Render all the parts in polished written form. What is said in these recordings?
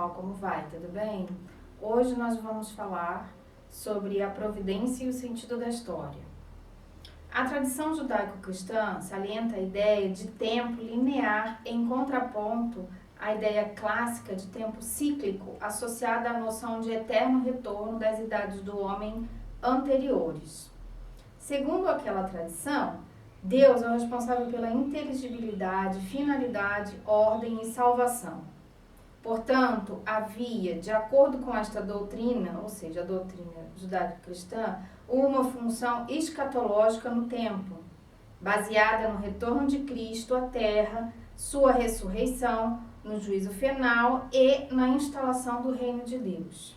pessoal, como vai? Tudo bem? Hoje nós vamos falar sobre a providência e o sentido da história. A tradição judaico-cristã salienta a ideia de tempo linear em contraponto à ideia clássica de tempo cíclico associada à noção de eterno retorno das idades do homem anteriores. Segundo aquela tradição, Deus é o responsável pela inteligibilidade, finalidade, ordem e salvação. Portanto, havia, de acordo com esta doutrina, ou seja, a doutrina judaico-cristã, uma função escatológica no tempo, baseada no retorno de Cristo à Terra, sua ressurreição, no juízo final e na instalação do reino de Deus.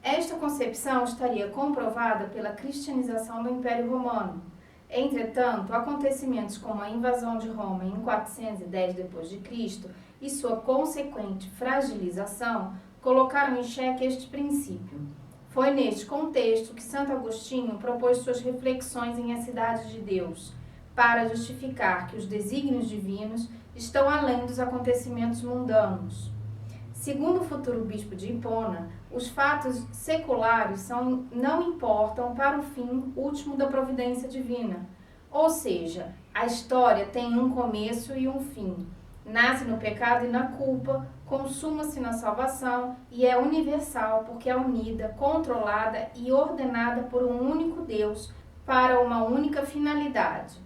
Esta concepção estaria comprovada pela cristianização do Império Romano. Entretanto, acontecimentos como a invasão de Roma em 410 d.C. e sua consequente fragilização colocaram em xeque este princípio. Foi neste contexto que Santo Agostinho propôs suas reflexões em A Cidade de Deus, para justificar que os desígnios divinos estão além dos acontecimentos mundanos. Segundo o futuro bispo de Hipona, os fatos seculares não importam para o fim último da providência divina. Ou seja, a história tem um começo e um fim. Nasce no pecado e na culpa, consuma-se na salvação e é universal porque é unida, controlada e ordenada por um único Deus para uma única finalidade.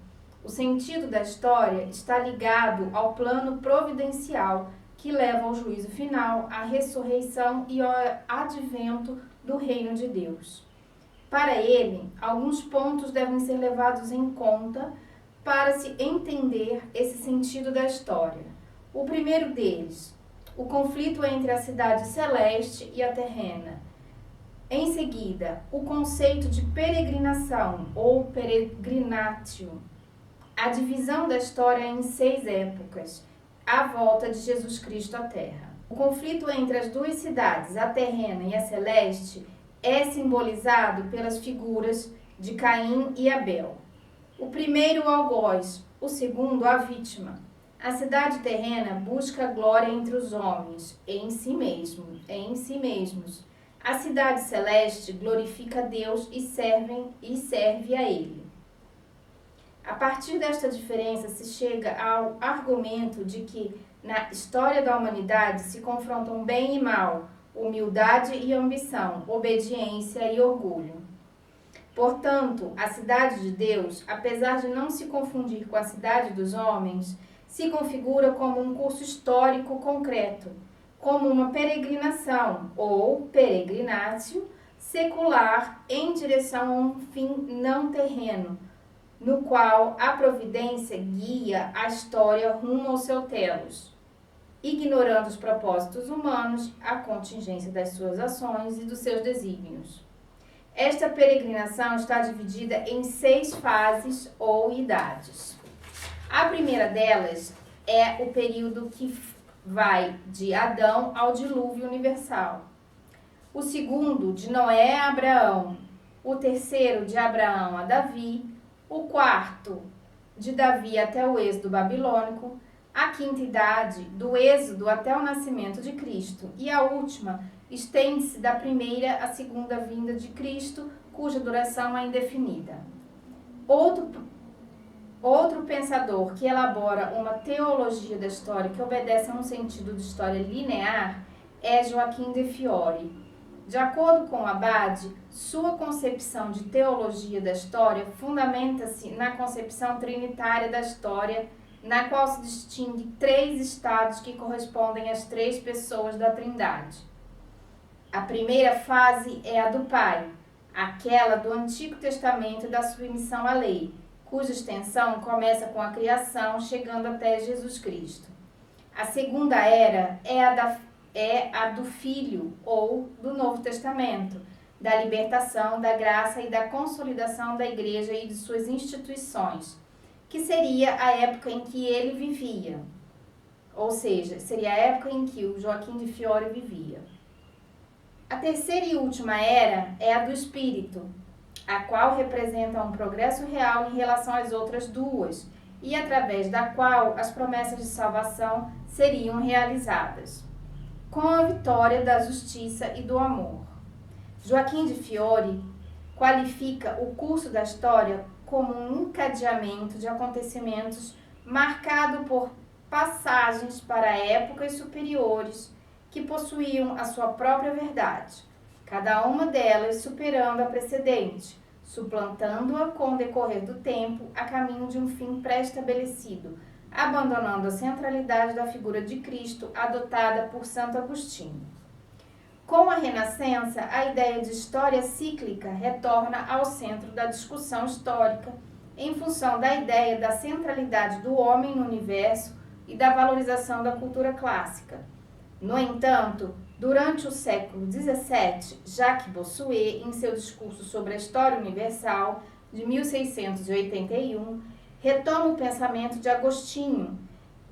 O sentido da história está ligado ao plano providencial que leva ao juízo final, à ressurreição e ao advento do reino de Deus. Para ele, alguns pontos devem ser levados em conta para se entender esse sentido da história. O primeiro deles, o conflito entre a cidade celeste e a terrena. Em seguida, o conceito de peregrinação ou peregrinatio. A divisão da história em 6 épocas, a volta de Jesus Cristo à Terra. O conflito entre as duas cidades, a terrena e a celeste, é simbolizado pelas figuras de Caim e Abel. O primeiro, o algoz, o segundo, a vítima. A cidade terrena busca a glória entre os homens, em si mesmos. A cidade celeste glorifica a Deus e serve a Ele. A partir desta diferença se chega ao argumento de que na história da humanidade se confrontam bem e mal, humildade e ambição, obediência e orgulho. Portanto, a cidade de Deus, apesar de não se confundir com a cidade dos homens, se configura como um curso histórico concreto, como uma peregrinação ou peregrinatio secular em direção a um fim não terreno, no qual a providência guia a história rumo ao seu telos, ignorando os propósitos humanos, a contingência das suas ações e dos seus desígnios. Esta peregrinação está dividida em 6 fases ou idades. A primeira delas é o período que vai de Adão ao dilúvio universal. O segundo, de Noé a Abraão. O terceiro, de Abraão a Davi. O quarto, de Davi até o êxodo babilônico, a quinta idade, do êxodo até o nascimento de Cristo, e a última estende-se da primeira à segunda vinda de Cristo, cuja duração é indefinida. Outro pensador que elabora uma teologia da história que obedece a um sentido de história linear é Joaquim de Fiore. De acordo com Abade, sua concepção de teologia da história fundamenta-se na concepção trinitária da história, na qual se distingue 3 estados que correspondem às 3 pessoas da Trindade. A primeira fase é a do Pai, aquela do Antigo Testamento e da submissão à lei, cuja extensão começa com a criação, chegando até Jesus Cristo. A segunda era é a do Filho, ou do Novo Testamento, da libertação, da graça e da consolidação da Igreja e de suas instituições, que seria a época em que ele vivia, ou seja, seria a época em que o Joaquim de Fiore vivia. A terceira e última era é a do Espírito, a qual representa um progresso real em relação às outras duas, e através da qual as promessas de salvação seriam realizadas. com a vitória da justiça e do amor. Joaquim de Fiore qualifica o curso da história como um encadeamento de acontecimentos marcado por passagens para épocas superiores que possuíam a sua própria verdade, cada uma delas superando a precedente, suplantando-a com o decorrer do tempo a caminho de um fim pré-estabelecido, abandonando a centralidade da figura de Cristo adotada por Santo Agostinho. Com a Renascença, a ideia de história cíclica retorna ao centro da discussão histórica em função da ideia da centralidade do homem no universo e da valorização da cultura clássica. No entanto, durante o século XVII, Jacques Bossuet, em seu discurso sobre a história universal, de 1681, retoma o pensamento de Agostinho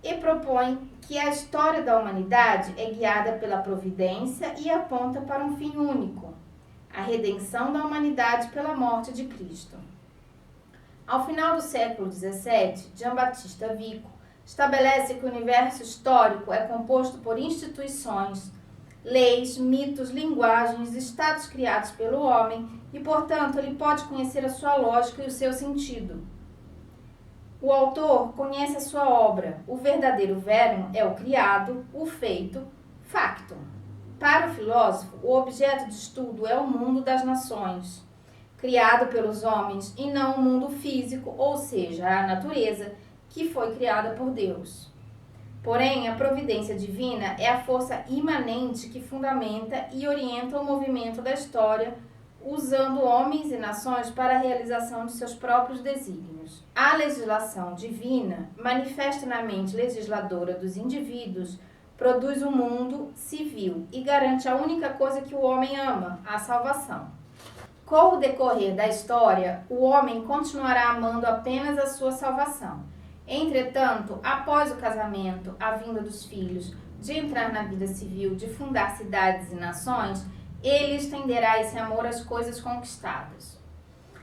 e propõe que a história da humanidade é guiada pela providência e aponta para um fim único, a redenção da humanidade pela morte de Cristo. Ao final do século XVII, Giambattista Vico estabelece que o universo histórico é composto por instituições, leis, mitos, linguagens, estados criados pelo homem e, portanto, ele pode conhecer a sua lógica e o seu sentido. O autor conhece a sua obra. O verdadeiro verum é o criado, o feito, factum. Para o filósofo, o objeto de estudo é o mundo das nações, criado pelos homens, e não o mundo físico, ou seja, a natureza, que foi criada por Deus. Porém, a providência divina é a força imanente que fundamenta e orienta o movimento da história, usando homens e nações para a realização de seus próprios desígnios. A legislação divina, manifesta na mente legisladora dos indivíduos, produz um mundo civil e garante a única coisa que o homem ama, a salvação. Com o decorrer da história, o homem continuará amando apenas a sua salvação. Entretanto, após o casamento, a vinda dos filhos, de entrar na vida civil, de fundar cidades e nações, ele estenderá esse amor às coisas conquistadas.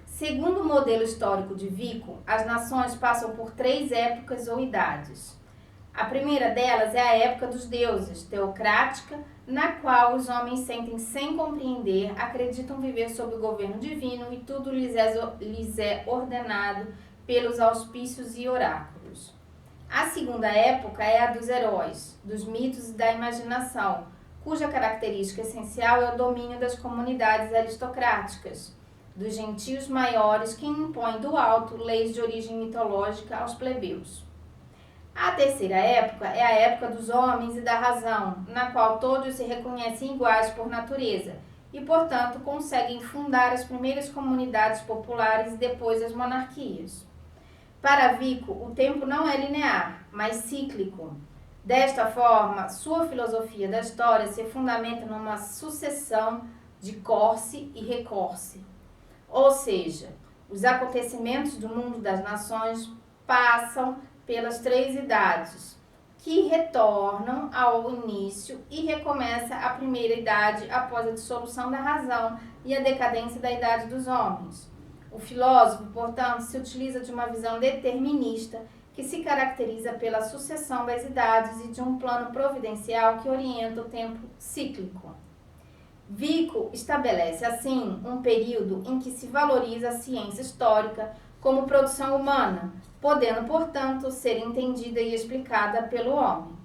Segundo o modelo histórico de Vico, as nações passam por 3 épocas ou idades. A primeira delas é a época dos deuses, teocrática, na qual os homens sentem sem compreender, acreditam viver sob o governo divino e tudo lhes é ordenado pelos auspícios e oráculos. A segunda época é a dos heróis, dos mitos e da imaginação, cuja característica essencial é o domínio das comunidades aristocráticas, dos gentios maiores que impõem do alto leis de origem mitológica aos plebeus. A terceira época é a época dos homens e da razão, na qual todos se reconhecem iguais por natureza e, portanto, conseguem fundar as primeiras comunidades populares e depois as monarquias. Para Vico, o tempo não é linear, mas cíclico. Desta forma, sua filosofia da história se fundamenta numa sucessão de corse e recorse. Ou seja, os acontecimentos do mundo das nações passam pelas 3 idades, que retornam ao início e recomeça a primeira idade após a dissolução da razão e a decadência da idade dos homens. O filósofo, portanto, se utiliza de uma visão determinista que se caracteriza pela sucessão das idades e de um plano providencial que orienta o tempo cíclico. Vico estabelece, assim, um período em que se valoriza a ciência histórica como produção humana, podendo, portanto, ser entendida e explicada pelo homem.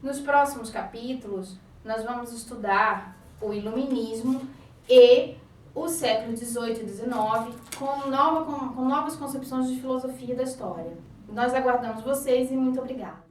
Nos próximos capítulos, nós vamos estudar o Iluminismo e o século XVIII e XIX com novas concepções de filosofia da história. Nós aguardamos vocês e muito obrigada.